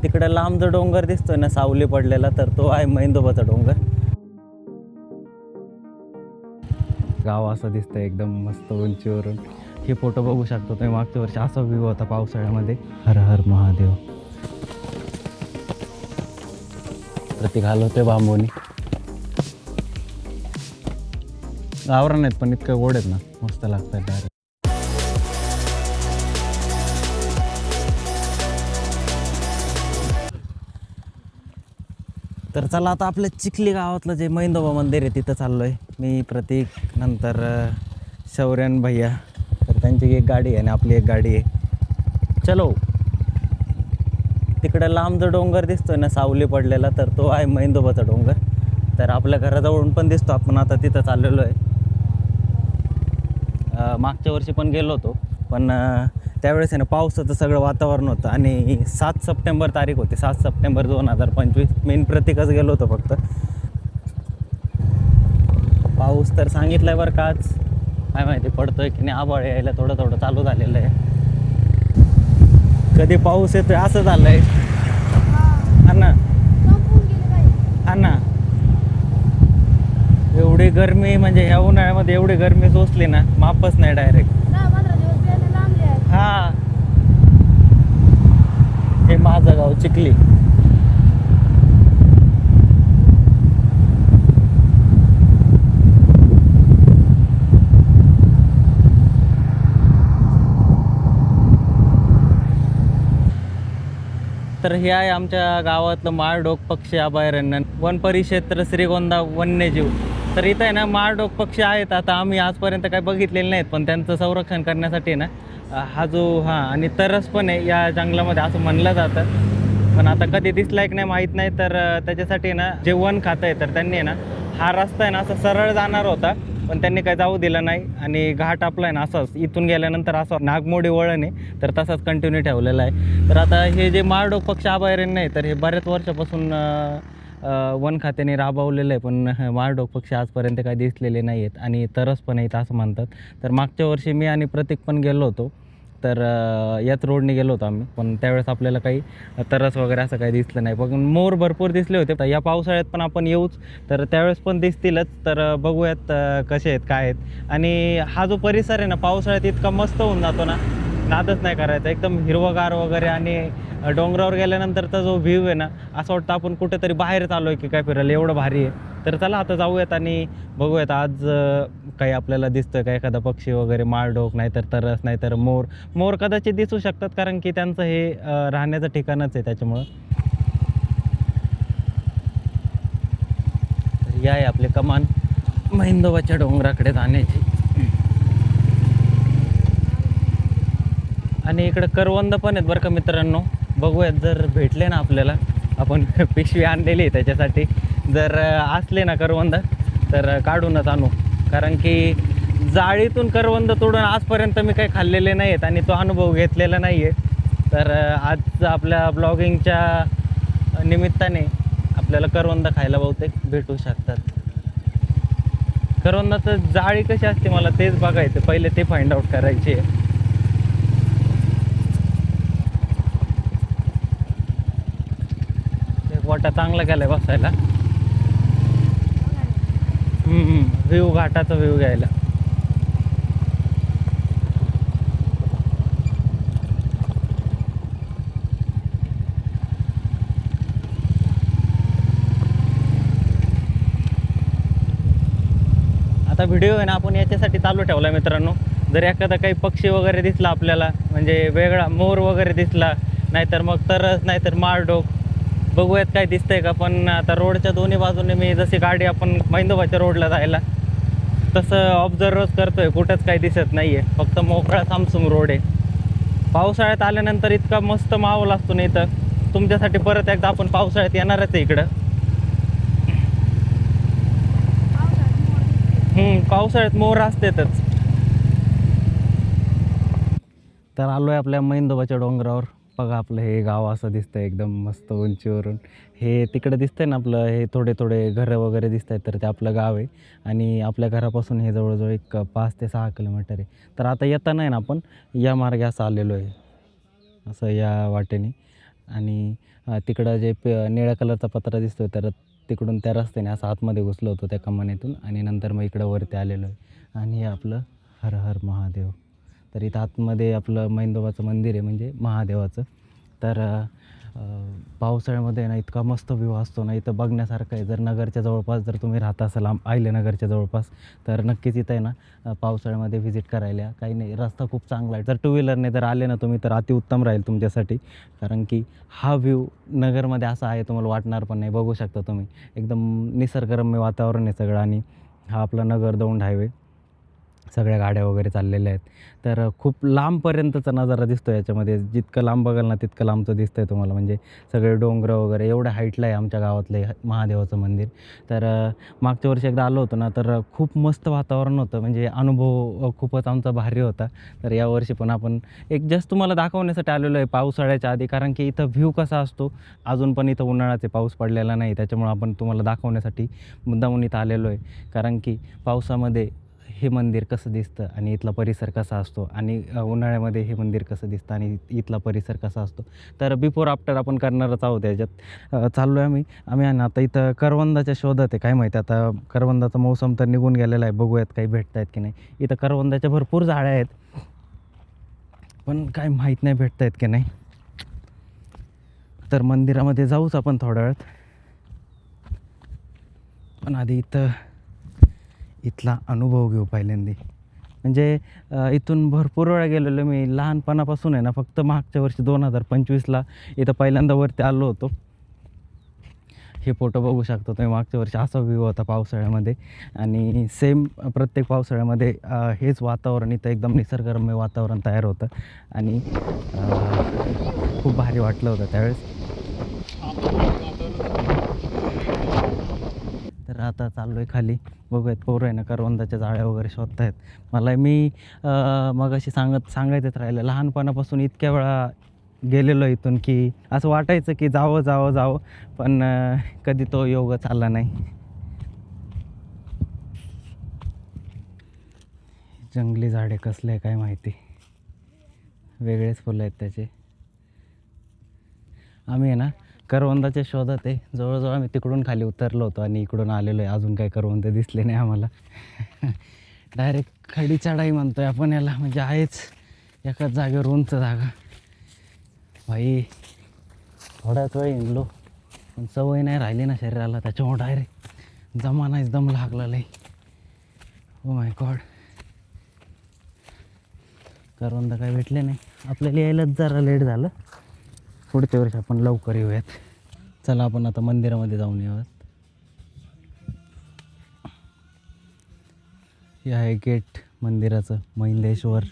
तिकडे लांब जो डोंगर दिसतोय ना सावली पडलेला, तर तो आहे मैंदोबाचा डोंगर. गाव असं दिसतंय एकदम मस्त उंचीवरून. हे फोटो बघू शकतो तुम्ही, मागच्या वर्षी असा व्ह्यू होता पावसाळ्यामध्ये. हर हर महादेव. प्रतीक हलवते बांबूनी. गावरान आहेत पण इतकं गोड आहेत ना, मस्त लागतात डायरेक्ट. तर चला आता आपल्या चिखली गावातलं जे मैंदोबा मंदिर आहे तिथं चाललो आहे मी, प्रतीक, नंतर शौर्यन भैया. तर त्यांची एक गाडी आहे आणि आपली एक गाडी आहे. चलो. तिकडे लांब जो डोंगर दिसतोय ना सावली पडलेला, तर तो आहे मैंदोबाचा डोंगर. तर आपल्या घराजवळून पण दिसतो. आपण आता तिथं चाललेलो आहे. मागच्या वर्षी पण गेलो होतो, पण त्यावेळेस आहे ना पावसाचं सगळं वातावरण होतं आणि 7 सप्टेंबर तारीख होती, 7 सप्टेंबर 2025. मेन प्रतीकच गेलो होतो फक्त. पाऊस तर सांगितलं बरं का, आज काय माहिती पडतोय की नाही. आभाळ यायला थोडं थोडं चालू झालेलं आहे. कधी पाऊस येतोय असं झालंय. हा ना, हा ना. एवढी गरमी म्हणजे ह्या उन्हाळ्यामध्ये एवढी गरमी सोसली ना, मापच नाही डायरेक्ट. हा, हे माझं गाव चिखली. तर हे आहे आमच्या गावातलं माळढोक पक्षी अभयारण्य, वन परिक्षेत्र श्रीगोंदा वन्यजीव. तर इथं आहे ना माळढोक पक्षी आहेत. आता आम्ही आजपर्यंत काही बघितलेले नाहीत, पण त्यांचं संरक्षण करण्यासाठी ना हा जो आणि तरस पण आहे या जंगलामध्ये असं म्हणलं जातं. पण आता कधी दिसलाय की नाही माहीत नाही. तर त्याच्यासाठी ना जे वन खातं आहे, तर त्यांनी ना हा रस्ता आहे ना असं सरळ जाणार होता, पण त्यांनी काही जाऊ दिलं नाही. आणि घाट आपला आहे ना असंच इथून गेल्यानंतर असं नागमोडी वळण आहे, तर तसाच कंटिन्यू ठेवलेला आहे. तर आता हे जे माळढोक पक्षी अभयारण्य आहे, तर हे बऱ्याच वर्षापासून वन खात्याने राबवलेलं आहे, पण माळढोक पक्षी आजपर्यंत काही दिसलेले नाही आहेत आणि तरस पण आहेत असं म्हणतात. तर मागच्या वर्षी मी आणि प्रतीक पण गेलो होतो. तर याच रोडने गेलो होतो आम्ही, पण त्यावेळेस आपल्याला काही तरस वगैरे असं काही दिसलं नाही. पण मोर भरपूर दिसले होते. तर या पावसाळ्यात पण आपण येऊच, तर त्यावेळेस पण दिसतीलच. तर बघूयात कसे आहेत काय आहेत. आणि हा जो परिसर आहे ना पावसाळ्यात इतका मस्त होऊन जातो ना, नादच नाही करायचा. एकदम हिरवगार वगैरे, आणि डोंगरावर गेल्यानंतरचा जो व्ह्यू आहे ना, असं वाटतं आपण कुठेतरी बाहेर चाललो आहे की काय फिरायला, एवढं भारी आहे. तर चला आता जाऊयात आणि बघूयात आज काही आपल्याला दिसतं का एखादा पक्षी वगैरे, माळढोक नाहीतर तरस नाहीतर मोर. मोर कदाचित दिसू शकतात, कारण की त्यांचं हे राहण्याचं ठिकाणच आहे त्याच्यामुळं. तर या आहे आपले कमान मैंदोबाच्या डोंगराकडे जाण्याची. आणि इकडं करवंद पण आहेत बरं का मित्रांनो. बघूयात जर भेटले ना आपल्याला, आपण पिशवी आणलेली आहे त्याच्यासाठी. जर असले ना करवंद तर काढूनच आणू, कारण की जाळीतून करवंद तोडून आजपर्यंत मी काही खाल्लेले नाही आहेत आणि तो अनुभव घेतलेला नाही आहे. तर आज आपल्या ब्लॉगिंगच्या निमित्ताने आपल्याला करवंद खायला बहुतेक भेटू शकतात. करवंदाचं जाळी कशी असते मला तेच बघायचं, पहिले ते फाइंड आउट करायचे. वाटा चांगला केलाय बसायला. व्ह्यू, घाटाचा व्ह्यू घ्यायला. आता व्हिडिओ आहे ना आपण याच्यासाठी चालू ठेवला मित्रांनो, जर एखादा काही पक्षी वगैरे दिसला आपल्याला, म्हणजे वेगळा मोर वगैरे दिसला, नाहीतर मग तरस, नाहीतर माळढोक, बघूयात काय दिसतंय का. पण आता रोडच्या दोन्ही बाजूने मी जशी गाडी आपण मैंदोबाच्या रोडला जायला तसं ऑब्झर्वच करतोय, कुठंच काही दिसत नाही आहे. फक्त मोकळा सामसूम रोड आहे. पावसाळ्यात आल्यानंतर इतका मस्त माहोल असतो नाही तर तुमच्यासाठी परत एकदा आपण पावसाळ्यात येणारच आहे इकडं. पावसाळ्यात मोर असतातच. तर आलो आहे आपल्या मैंदोबाच्या डोंगरावर. बघा आपलं हे गाव असं दिसतं एकदम मस्त उंचीवरून. हे तिकडे दिसतंय ना आपलं, हे थोडे थोडे घरं वगैरे दिसत आहेत, तर ते आपलं गाव आहे. आणि आपल्या घरापासून हे जवळजवळ एक 5 ते 6 किलोमीटर आहे. तर आता येताना आहे ना आपण या मार्गे असं आलेलो आहे, असं या वाटेने. आणि तिकडं जे निळ्या कलरचा पत्रा दिसतो तर तिकडून त्या रस्त्याने असं आतमध्ये घुसलो होतो त्या कमानीतून आणि नंतर मग इकडं वरती आलेलो आहे. आणि हे आपलं हर हर महादेव. तर इथं आतमध्ये आपलं मैंदोबाचं मंदिर आहे म्हणजे महादेवाचं. तर पावसाळ्यामध्ये ना इतका मस्त व्ह्यू असतो ना, इथं बघण्यासारखं आहे. जर नगरच्या जवळपास जर तुम्ही राहत असाल अहिल्यानगरच्या जवळपास तर नक्कीच इथं आहे ना पावसाळ्यामध्ये व्हिजिट करायला. काही नाही, रस्ता खूप चांगला आहे. जर टू व्हीलरने जर आले ना तुम्ही तर अतिउत्तम राहील तुमच्यासाठी, कारण की हा व्ह्यू नगरमध्ये असा आहे तुम्हाला वाटणार पण नाही. बघू शकता तुम्ही, एकदम निसर्गरम्य वातावरण आहे सगळं. आणि हा आपला नगर दौंड हायवे, सगळ्या गाड्या वगैरे चाललेल्या आहेत. तर खूप लांबपर्यंतचा नजारा दिसतो याच्यामध्ये. जितकं लांब बघाल ना तितकं लांबचं दिसतं आहे तुम्हाला. म्हणजे सगळे डोंगरं वगैरे एवढ्या हाईटला आहे आमच्या गावातलं हे महादेवाचं मंदिर. तर मागच्या वर्षी एकदा आलो होतो ना तर खूप मस्त वातावरण होतं. म्हणजे अनुभव खूपच आमचा भारी होता. तर यावर्षी पण आपण एक जस्ट तुम्हाला दाखवण्यासाठी आलेलो आहे पावसाळ्याच्या आधी, कारण की इथं व्ह्यू कसा असतो. अजून पण इथं उन्हाळ्याचे पाऊस पडलेला नाही, त्याच्यामुळं आपण तुम्हाला दाखवण्यासाठी मुद्दामून इथं आलेलो आहे. कारण की पावसामध्ये हे मंदिर कसं दिसतं आणि इथला परिसर कसा असतो, आणि उन्हाळ्यामध्ये हे मंदिर कसं दिसतं आणि इथला परिसर कसा असतो. तर बिफोर आफ्टर आपण करणारच आहोत याच्यात. चाललो आहे आम्ही आणि आता इथं करवंदाच्या शोधात आहे. काय माहिती आता करवंदाचा मौसम तर निघून गेलेला आहे, बघूयात काही भेटत आहेत की नाही. इथं करवंदाच्या भरपूर झाड्या आहेत, पण काय माहीत नाही भेटत आहेत की नाही. तर मंदिरामध्ये जाऊच आपण थोड्या वेळात, पण आधी इथला अनुभव घेऊ पहिल्यांदा. म्हणजे इथून भरपूर वेळा गेलेलो मी लहानपणापासून आहे ना. फक्त मागच्या वर्षी 2025ला इथं पहिल्यांदा वरती आलो होतो. हे फोटो बघू शकता तुम्ही. मागच्या वर्षी असा व्ह्यू होता पावसाळ्यामध्ये, आणि सेम प्रत्येक पावसाळ्यामध्ये हेच वातावरण, इथं एकदम निसर्गरम्य वातावरण तयार होतं आणि खूप भारी वाटलं होतं त्यावेळेस. तर आता चाललो आहे खाली, बघूयात पोरं आहे ना करवंदाच्या जाळ्या वगैरे शोधत आहेत. मी मगाशी सांगायचंच राहिलं, लहानपणापासून इतक्या वेळा गेलेलो इथून की असं वाटायचं की जावं, पण कधी तो योगच आला नाही. जंगली झाडे कसले काय माहिती, वेगळेच फुलं आहेत त्याचे. आम्ही आहे ना करवंदाच्या शोधात आहे. जवळजवळ आम्ही तिकडून खाली उतरलो होतो आणि इकडून आलेलो आहे. अजून काही करवंद दिसले नाही आम्हाला. डायरेक्ट खडी चढाई म्हणतोय आपण याला, म्हणजे आहेच एकाच जागेवर उंच जागा. भाई थोड्याच वेळ हिंडलो, पण सवय नाही राहिली ना शरीराला, त्याच्यामुळे डायरेक्ट जमानाच दम लागला लई. ओ माय गॉड, करवंद काय भेटले नाही आपल्याला. यायलाच जरा लेट झालं. पुढच्या वर्षी आपण लवकर येऊयात. चला आपण आता मंदिरामध्ये जाऊन येऊयात. हे आहे गेट मंदिराचं, महिंदेश्वर.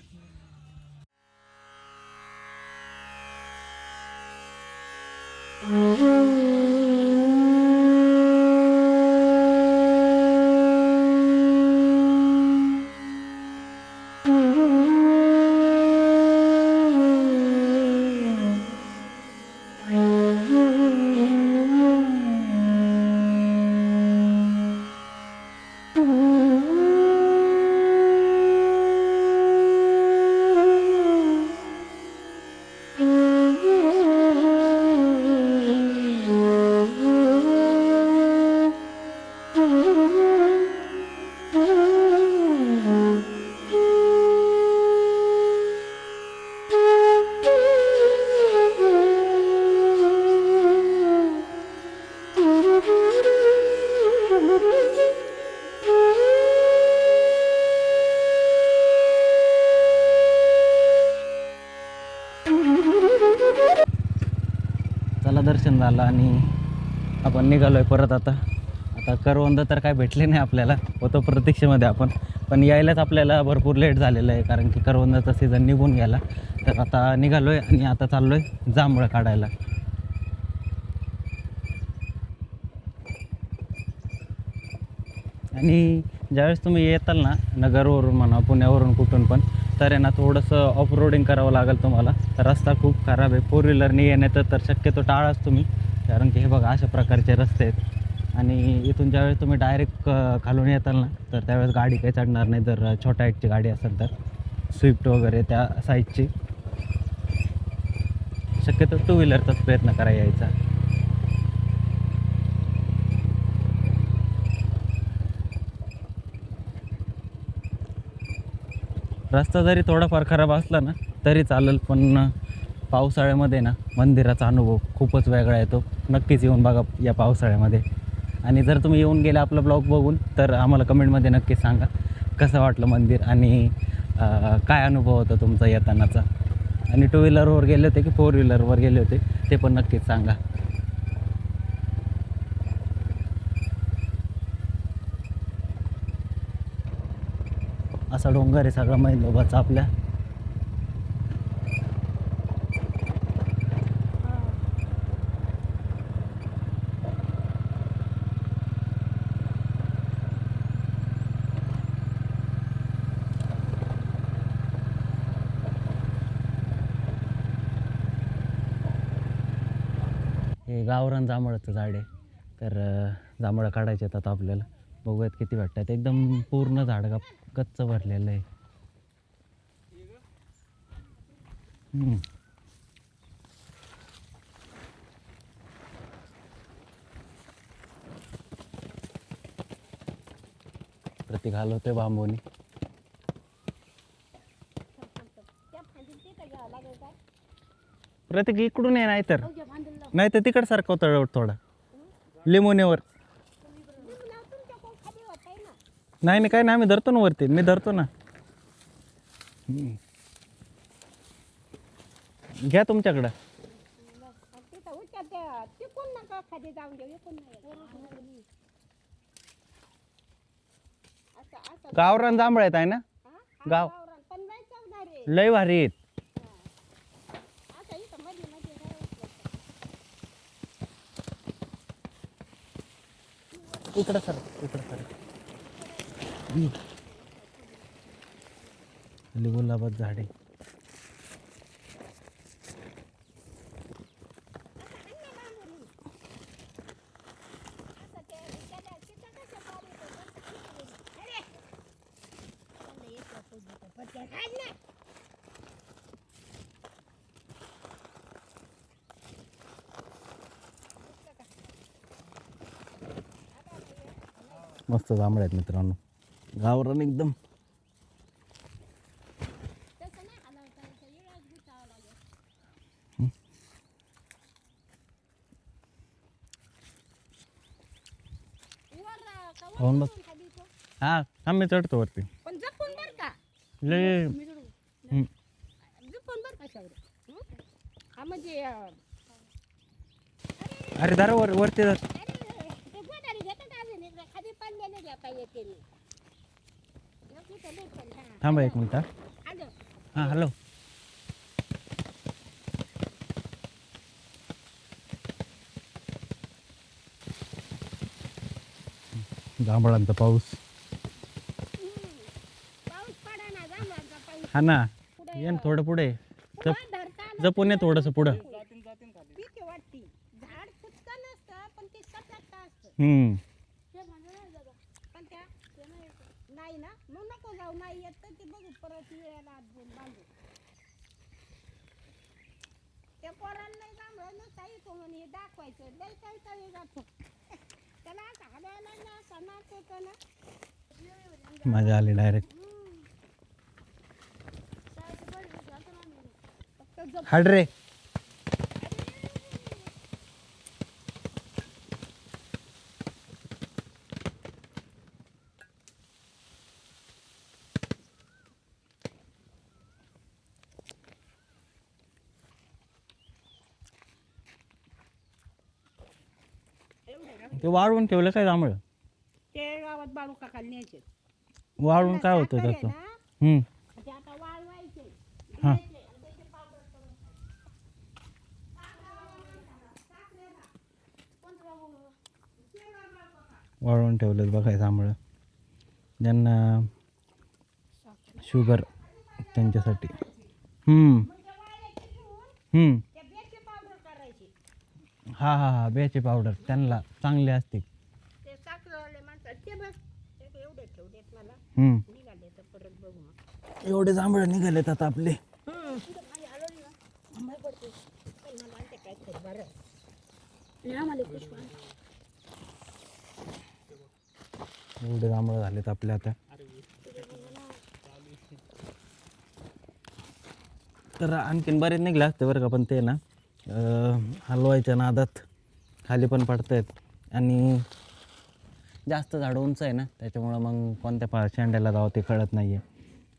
चला दर्शन झालं आणि आपण निघालो आहे परत. आता करवंद तर काय भेटले नाही आपल्याला, होतो प्रतीक्षेमध्ये आपण, पण यायलाच आपल्याला भरपूर लेट झालेलं आहे कारण की करवंदाचा सीझन निघून गेला. तर आता निघालो आहे आणि आता चाललो आहे जांभळं काढायला. आणि ज्यावेळेस तुम्ही येताल ना नगरवरून म्हणा पुण्यावरून कुठून पण, तर आहे ना थोडंसं ऑफ रोडिंग करावं लागेल तुम्हाला. रस्ता खूप खराब आहे. फोर व्हीलरने येण्याचं तर शक्यतो टाळाच तुम्ही, कारण की हे बघा अशा प्रकारचे रस्ते आहेत. आणि इथून ज्यावेळेस तुम्ही डायरेक्ट खालून येताल ना तर त्यावेळेस गाडी काही चढणार नाही. जर छोट्या हाईटची गाडी असेल तर स्विफ्ट वगैरे त्या साईजची शक्यतो टू व्हीलरचाच प्रयत्न करा यायचा. रस्ता जरी थोडाफार खराब असला ना तरी चालेल, पण पावसाळ्यामध्ये ना मंदिराचा अनुभव खूपच वेगळा येतो. नक्कीच येऊन बघा या पावसाळ्यामध्ये. आणि जर तुम्ही येऊन गेले आपला ब्लॉग बघून तर आम्हाला कमेंटमध्ये नक्कीच सांगा कसं वाटलं मंदिर आणि काय अनुभव होता तुमचा येतानाचा. आणि टू व्हीलरवर गेले होते की फोर व्हीलरवर गेले होते ते पण नक्कीच सांगा. असा डोंगर आहे सगळा मैलोबाचा आपल्या. हे गावरान जांभळाचं झाड आहे. तर जांभळं काढायचे आहेत आता आपल्याला. बघूयात किती वाटतात. एकदम पूर्ण झाड गच्च भरलेलं आहे. प्रतीक हलवतोय बांबूनी. प्रतीक इकडून आहे, नाही तर तिकड सारखं होतं थोडा लिमोनेवर. नाही नाही काय नाही, आम्ही धरतो ना वरती, मी धरतो ना. घ्या तुमच्याकडं. गावरान जांभळ आहेत आहे ना, गाव लय भारी आहेत. इकडं सर, इकडं सर. गुलाबात झाडे. मस्त जांभळे आहेत मित्रांनो, गावरान एकदम. हा आम्ही चढतो वरती. लय अरे दारा वरती जा. थांबा एक मिनिट. हां हॅलो. जांभळांचा पाऊस. हा ना, ये थोडं पुढे जपून ये, थोडंसं पुढं. मजा आली डायरेक्ट. हाड रे. ते वाळवून ठेवलं काय जांभळं? ते गावात बाळू काकाला न्यायचे. वाळवून काय होतं त्याचं? हां वाळवून ठेवलं बघाय जांभळं. ज्यांना शुगर त्यांच्यासाठी. हा हा हा, ब्याची पावडर त्यांना चांगली असते. एवढे जांभळं निघालेत आता आपले. काहीतरी बरं. एवढे जांभळं झालेत आपले आता. तर आणखीन बरेच निघले असते बरं का, पण ते ना हलवायच्या नादात खाली पण पडतायत आणि जास्त झाड उंच आहे ना, त्याच्यामुळं मग कोणत्या शेंड्याला जावं ते कळत नाही आहे.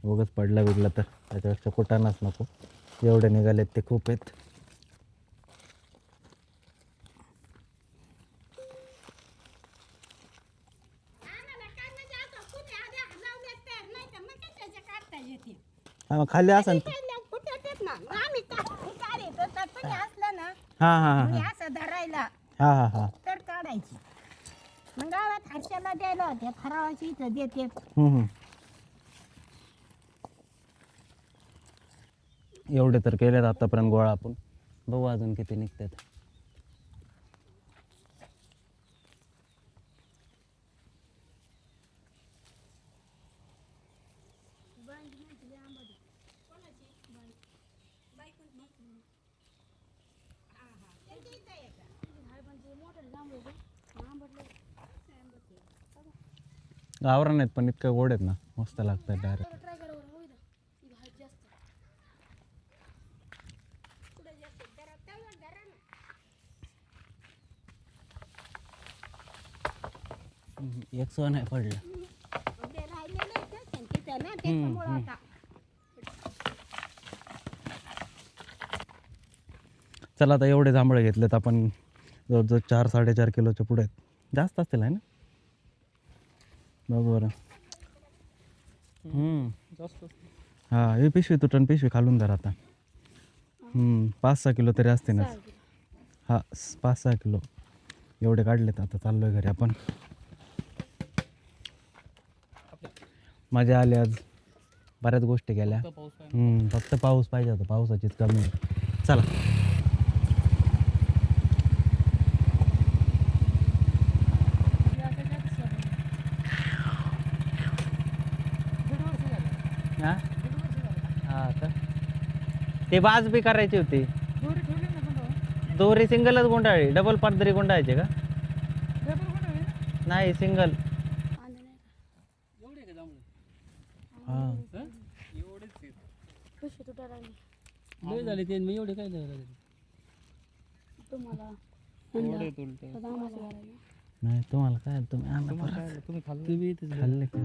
उगाच पडलं बिडलं तर त्याच्यापेक्षा कुटाणाच नको. एवढे निघालेत ते खूप आहेत. हा मग खाली असं हां हां हां असं धरायला हां हां हां तर काढायची. मग गावात हर्षाला द्यायला होत्या फराळाची इथं देते. एवढे तर केलेत आतापर्यंत गोळा आपण. बघू अजून किती निघतात. गावरान आहेत पण इतकं गोड आहेत ना, मस्त लागतात डायरेक्ट. एक सो नाही पडलं. ते राहिलेले आहेत तिथं ना, त्याच्यामुळं आता चला आता एवढे जांभळे घेतलेत आपण, जवळजवळ 4-4.5 किलोच्या पुढे आहेत. जास्त असतील आहे ना. बघू बरं. हां हे पिशवी तुटन, पिशवी खालून धर आता. 5-6 किलो तरी असते ना. हां 5-6 किलो एवढे काढलेत. आता चाललो आहे घरी आपण. मजा आली आज, बऱ्याच गोष्टी केल्या. फक्त पाऊस पाहिजे होता, पावसाचीच कमी आहे. चला हां हां का ते बाज बी करायची होती. दोरी सिंगलच गुंडाळी, डबल पदरी गुंडाळायचे का? नाही सिंगल. हां लय झाले ते मी एवढे काय झाले नाही तुम्हाला काय, तुम्ही आणा परत. तुम्ही इथेच खाल्ले का?